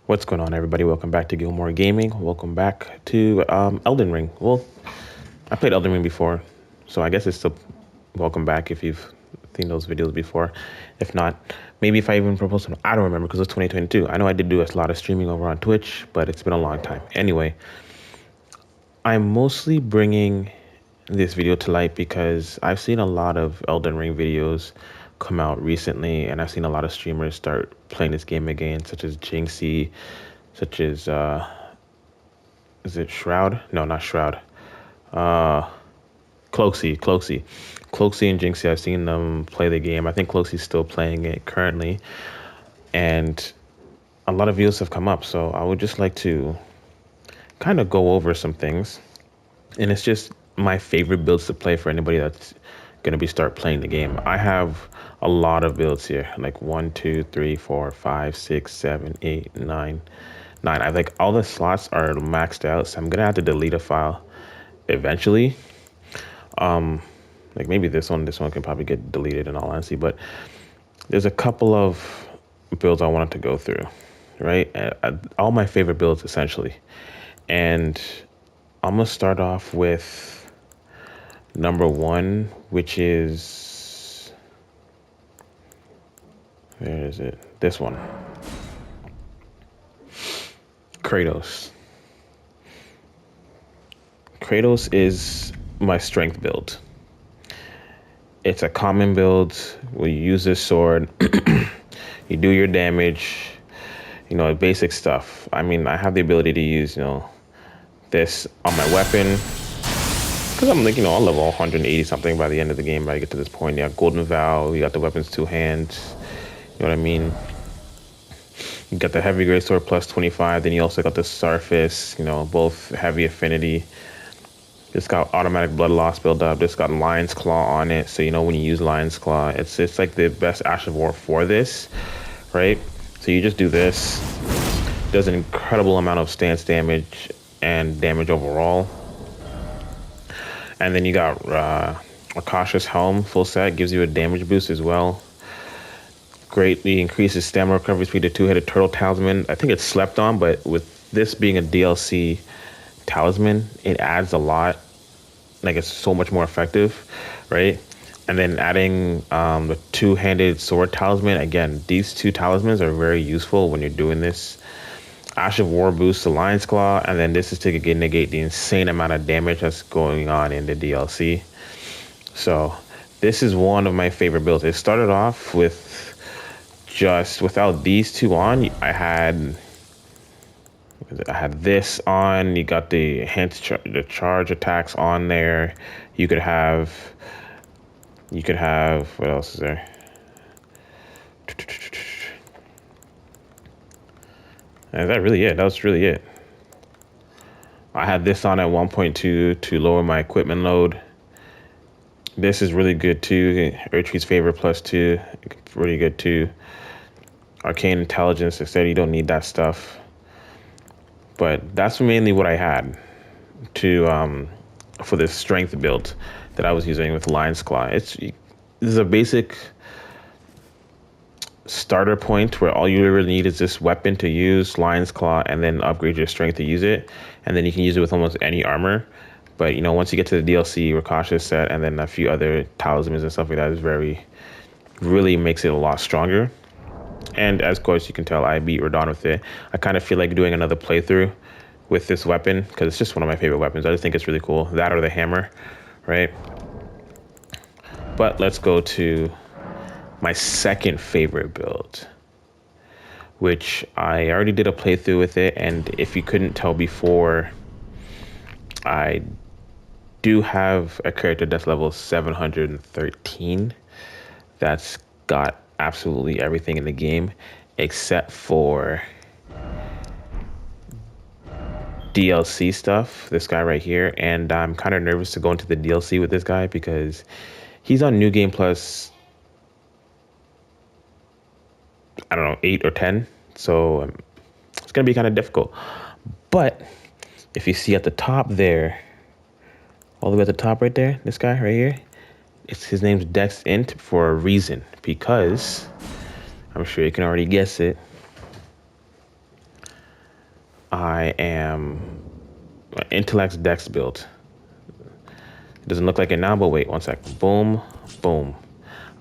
What's going on, everybody? Welcome back to Gilmore Gaming. Welcome back to Elden Ring. Well, I played Elden Ring before, so I guess it's still welcome back if you've seen those videos before. If not, maybe if I even proposed them, I don't remember because it's 2022. I know I did do a lot of streaming over on Twitch, but it's been a long time. Anyway, I'm mostly bringing this video to light because I've seen a lot of Elden Ring videos come out recently, and I've seen a lot of streamers start playing this game again, such as Jinxie, such as is it Shroud? No, not Shroud. Uh, Cloakzy and Jinxie. I've seen them play the game. I think Cloakzy's still playing it currently, and a lot of views have come up. So I would just like to kind of go over some things, and it's just my favorite builds to play for anybody that's gonna be start playing the game. I have a lot of builds here, like 1, 2, 3, 4, 5, 6, 7, 8, 9. I like all the slots are maxed out, so I'm gonna have to delete a file eventually. Like maybe this one can probably get deleted in all honesty, but there's a couple of builds I wanted to go through, right? All my favorite builds essentially, and I'm gonna start off with number one, which is, where is it? This one, Kratos. Kratos is my strength build. It's a common build where you use this sword, you do your damage, basic stuff. I mean, I have the ability to use, this on my weapon, because I'm like, I'll level 180 something by the end of the game, by I get to this point. You got Golden Vow, you got the weapons two hands, you know what I mean? You got the heavy great sword plus 25, then you also got the surface, both heavy affinity. It's got automatic blood loss build up. It's got Lion's Claw on it. So, when you use Lion's Claw, it's like the best Ash of War for this, right? So you just do this. Does an incredible amount of stance damage and damage overall. And then you got Akasha's Helm full set. Gives you a damage boost as well. Greatly increases stamina recovery speed to two-headed turtle talisman. I think it's slept on, but with this being a DLC talisman, it adds a lot. Like, it's so much more effective, right? And then adding the two-handed sword talisman. Again, these two talismans are very useful when you're doing this. Ash of War boosts the Lion's Claw, and then this is to negate the insane amount of damage that's going on in the DLC. So this is one of my favorite builds. It started off with just without these two on. I had this on. You got the the charge attacks on there. You could have what else is there? Is that really it? That was really it. I had this on at 1.2 to lower my equipment load. This is really good too. Urtree's Favor +2, really good too. Arcane Intelligence, instead you don't need that stuff. But that's mainly what I had to for this strength build that I was using with Lion's Claw. This is a basic starter point where all you really need is this weapon to use, Lion's Claw, and then upgrade your strength to use it. And then you can use it with almost any armor. But, once you get to the DLC, Rakasha's set, and then a few other talismans and stuff like that, really makes it a lot stronger. And as of course you can tell, I beat Radon with it. I kind of feel like doing another playthrough with this weapon because it's just one of my favorite weapons. I just think it's really cool. That or the hammer, right? But let's go to my second favorite build, which I already did a playthrough with it. And if you couldn't tell before, I do have a character that's level 713. That's got absolutely everything in the game except for DLC stuff, this guy right here. And I'm kind of nervous to go into the DLC with this guy because he's on New Game Plus, I don't know, 8 or 10. So it's going to be kind of difficult. But if you see at the top there, all the way at the top right there, this guy right here, his name's Dex Int for a reason, because I'm sure you can already guess it. I am Intellect's Dex build. It doesn't look like it now, but wait one second. Boom, boom.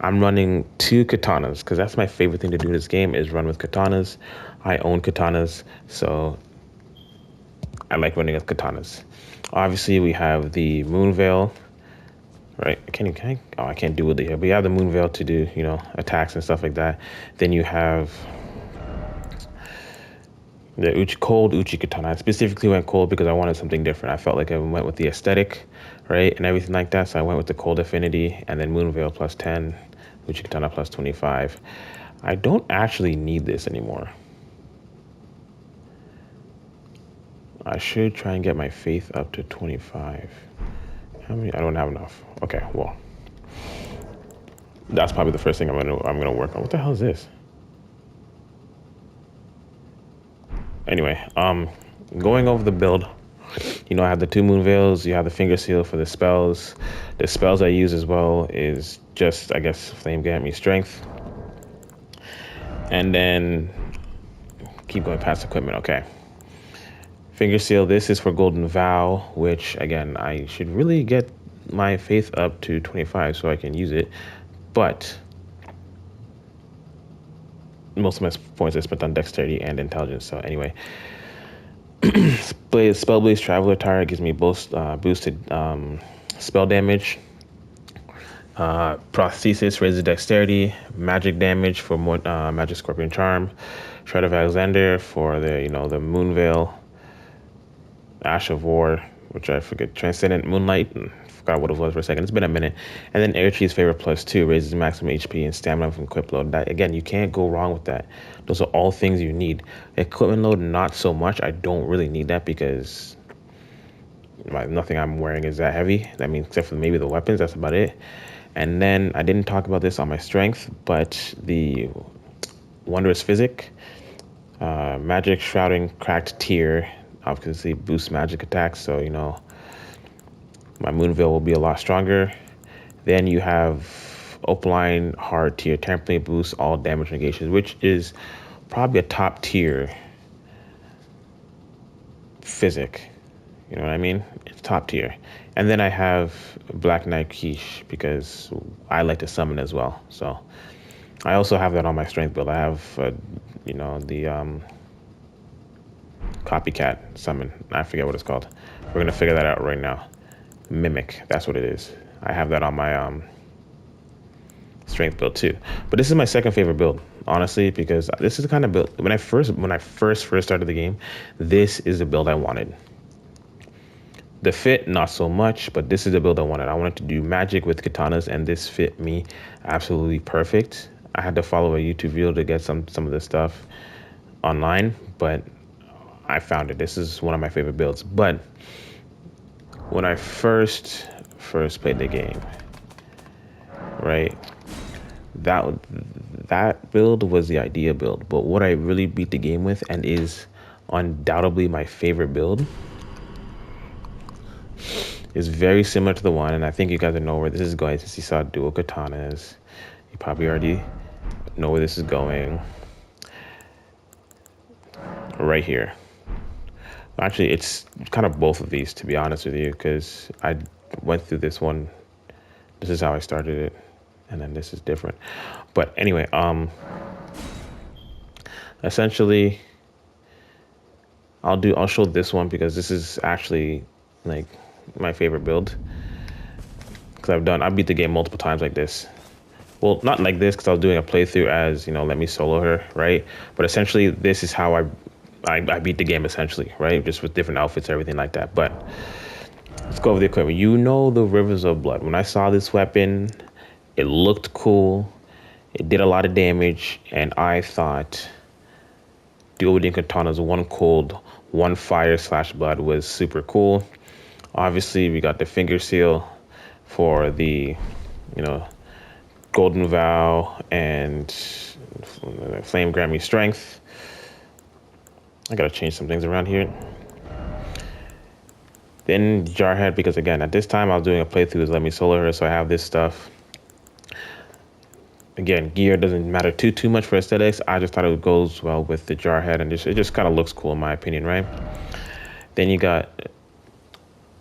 I'm running 2 katanas because that's my favorite thing to do in this game is run with katanas. I own katanas, so I like running with katanas. Obviously, we have the Moon Veil, right? Oh, I can't do it here, but you have the Moon Veil to do, attacks and stuff like that. Then you have the cold Uchi Katana. I specifically went cold because I wanted something different. I felt like I went with the aesthetic, right, and everything like that. So I went with the cold affinity and then Moon Veil plus 10, Uchi Katana plus 25. I don't actually need this anymore. I should try and get my faith up to 25. How many? I don't have enough. Okay, well, that's probably the first thing I'm gonna work on. What the hell is this? Anyway, going over the build, I have the 2 Moon Veils, you have the Finger Seal for the spells. The spells I use as well is just, I guess, Flame grant me strength. And then keep going past equipment, okay. Finger Seal, this is for Golden Vow, which, again, I should really get my faith up to 25 so I can use it. But most of my points are spent on dexterity and intelligence. So anyway, Spellblaze Traveler Tire gives me boosted spell damage. Prosthesis raises dexterity. Magic damage for more Magic Scorpion Charm. Shred of Alexander for the Moon Veil. Ash of War, which I forget. Transcendent Moonlight. Forgot what it was for a second. It's been a minute. And then Airtrie's Favorite plus 2 raises maximum HP and stamina from equip load. That, again, you can't go wrong with that. Those are all things you need. Equipment load, not so much. I don't really need that because nothing I'm wearing is that heavy. I mean, except for maybe the weapons. That's about it. And then I didn't talk about this on my strength, but the Wondrous Physic, Magic Shrouding Cracked Tier, obviously boosts magic attacks. So my Moon Veil will be a lot stronger. Then you have Opaline Hard Tier, temporarily boosts all damage negations, which is probably a top tier physic. You know what I mean? It's top tier. And then I have Black Knight Quiche because I like to summon as well. So I also have that on my strength build. I have, the Copycat summon. I forget what it's called. We're going to figure that out right now. Mimic, that's what it is. I have that on my strength build too. But this is my second favorite build, honestly, because this is the kind of build when I first started the game, this is the build I wanted. The fit, not so much, but this is the build I wanted. I wanted to do magic with katanas, and this fit me absolutely perfect. I had to follow a YouTube video to get some of this stuff online, but I found it. This is one of my favorite builds. But when I first played the game, right, that build was the idea build. But what I really beat the game with, and is undoubtedly my favorite build, is very similar to the one, and I think you guys know where this is going. Since you saw dual katanas, you probably already know where this is going. Right here. Actually, it's kind of both of these, to be honest with you, because I went through this one. This is how I started it, and then this is different. But anyway, essentially, I'll show this one because this is actually like my favorite build, because I beat the game multiple times like this. Well, not like this, because I was doing a playthrough as let me solo her, right? But essentially, this is how I beat the game, essentially, right? Just with different outfits, everything like that. But let's go over the equipment. The Rivers of Blood. When I saw this weapon, it looked cool. It did a lot of damage, and I thought dual wielding katanas, one cold, one fire / blood was super cool. Obviously, we got the Finger Seal for the, Golden Vow and Flame grant me strength. I gotta change some things around here. Then Jarhead, because again, at this time I was doing a playthrough as Let Me Solo Her, so I have this stuff. Again, gear doesn't matter too much for aesthetics. I just thought it goes well with the Jarhead, and it just kind of looks cool in my opinion, right? Then you got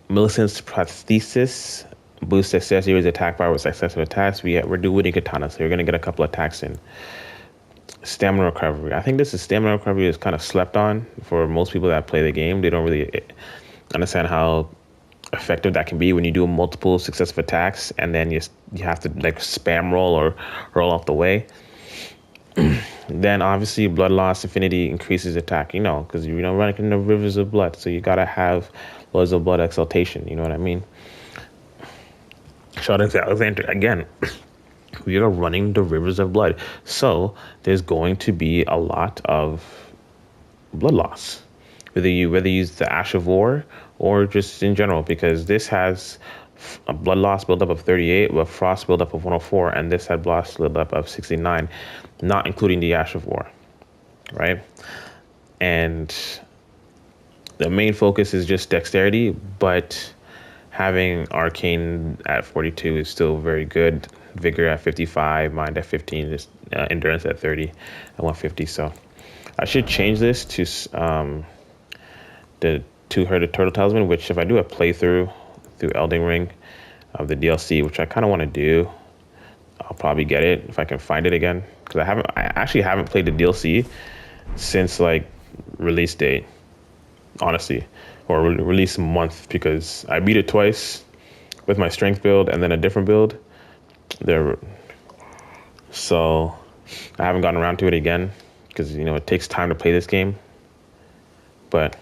Millicent's Prosthesis. Boost accessories attack power with successive attacks. We're doing katana, so you're gonna get a couple attacks in. Stamina recovery. I think this is stamina recovery is kind of slept on for most people that play the game. They don't really understand how effective that can be when you do multiple successive attacks and then you have to like spam roll or roll off the way. Then obviously blood loss infinity increases attack, because running in the rivers of blood, so you gotta have loads of blood exaltation. You know what I mean? Shout out to Alexander again. We are running the rivers of blood, so there's going to be a lot of blood loss, whether you use the Ash of War or just in general, because this has a blood loss buildup of 38 with frost buildup of 104, and this had blast buildup of 69, not including the Ash of War, right? And the main focus is just dexterity, but having arcane at 42 is still very good. Vigor at 55, mind at 15, just endurance at 30, and 150. So I should change this to the two-headed turtle talisman, which if I do a playthrough through Elden Ring of the DLC, which I kind of want to do, I'll probably get it if I can find it again, because I actually haven't played the DLC since like release date, honestly, or release month, because I beat it twice with my strength build and then a different build. So I haven't gotten around to it again because it takes time to play this game. But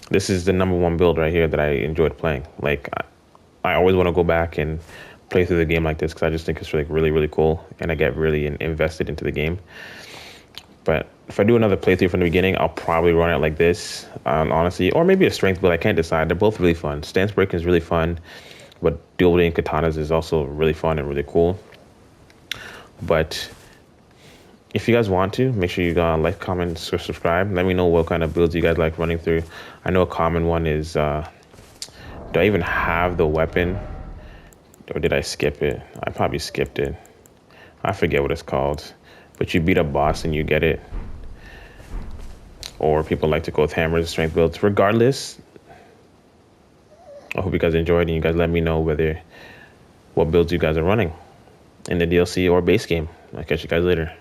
this is the number one build right here that I enjoyed playing. Like I always want to go back and play through the game like this because I just think it's really cool, and I get really invested into the game. But if I do another playthrough from the beginning, I'll probably run it like this, honestly, or maybe a strength build. I can't decide. They're both really fun. Stance breaking is really fun, but dual wielding katanas is also really fun and really cool. But if you guys want to, make sure you like, comment, subscribe. Let me know what kind of builds you guys like running through. I know a common one is, do I even have the weapon? Or did I skip it? I probably skipped it. I forget what it's called. But you beat a boss and you get it. Or people like to go with hammers, strength builds. Regardless, I hope you guys enjoyed, and you guys let me know what builds you guys are running in the DLC or base game. I'll catch you guys later.